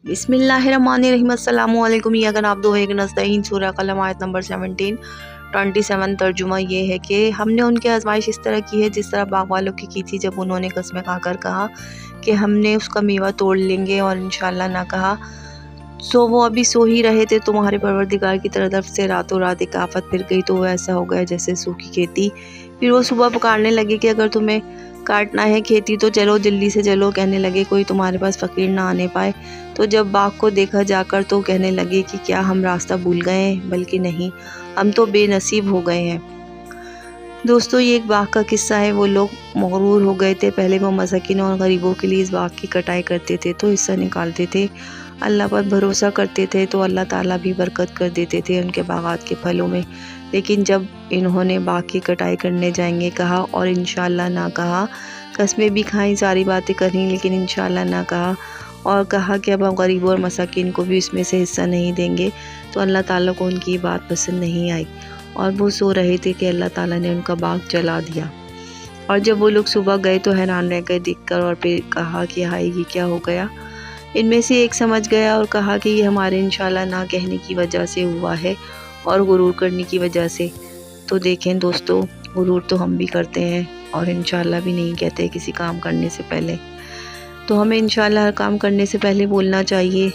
बिस्मिल्लाहिर्रहमानिर्रहीम। अस्सलामु अलैकुम। या अगर आप दो एक नस्तईन सूरह कलम आयत नंबर 27 तर्जुमा ये है कि हमने उनकी आजमाइश इस तरह की है जिस तरह बाग वालों की थी जब उन्होंने कस्में खाकर कहा कि हमने उसका मेवा तोड़ लेंगे और इंशाअल्लाह ना कहा। सो वो अभी सो ही रहे थे, तुम्हारे परवरदिगार की तरफ से रातों रात एक आफत फिर गई, तो वो ऐसा हो गया जैसे सूखी खेती। फिर वो सुबह पुकारने लगे कि अगर तुम्हें काटना है खेती तो चलो, जल्दी से चलो। कहने लगे कोई तुम्हारे पास फ़कीर ना आने पाए। तो जब बाग को देखा जाकर तो कहने लगे कि क्या हम रास्ता भूल गए हैं? बल्कि नहीं, हम तो बेनसीब हो गए हैं। दोस्तों, ये एक बाग का किस्सा है। वो लोग मगरूर हो गए थे। पहले वो मसाकिन और गरीबों के लिए इस बाग की कटाई करते थे तो हिस्सा निकालते थे, अल्लाह पर भरोसा करते थे तो अल्लाह ताला भी बरकत कर देते थे उनके बागात के फलों में। लेकिन जब इन्होंने बाग की कटाई करने जाएंगे कहा और इंशाअल्लाह ना कहा, कस्में भी खाई, सारी बातें करी, लेकिन इंशाअल्लाह ना कहा और कहा कि अब हम गरीबों और मसाकिन को भी इसमें से हिस्सा नहीं देंगे, तो अल्लाह ताला को उनकी बात पसंद नहीं आई और वो सो रहे थे कि अल्लाह ताला ने उनका बाग जला दिया। और जब वो लोग सुबह गए तो हैरान रह गए देखकर और फिर कहा कि हाय, ये क्या हो गया। इनमें से एक समझ गया और कहा कि ये हमारे इंशाअल्लाह ना कहने की वजह से हुआ है और गुरूर करने की वजह से। तो देखें दोस्तों, गुरूर तो हम भी करते हैं और इंशाअल्लाह भी नहीं कहते किसी काम करने से पहले। तो हमें इंशाअल्लाह हर काम करने से पहले बोलना चाहिए।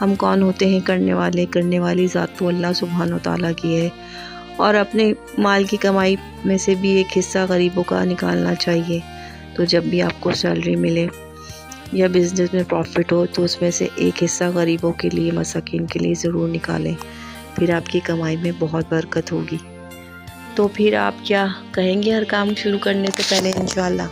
हम कौन होते हैं करने वाली ज़ात तो अल्लाह सुब्हानो तआला की है। और अपने माल की कमाई में से भी एक हिस्सा गरीबों का निकालना चाहिए। तो जब भी आपको सैलरी मिले या बिज़नेस में प्रॉफिट हो तो उसमें से एक हिस्सा गरीबों के लिए, मसाकिन के लिए ज़रूर निकालें, फिर आपकी कमाई में बहुत बरकत होगी। तो फिर आप क्या कहेंगे हर काम शुरू करने से पहले इंशाअल्लाह।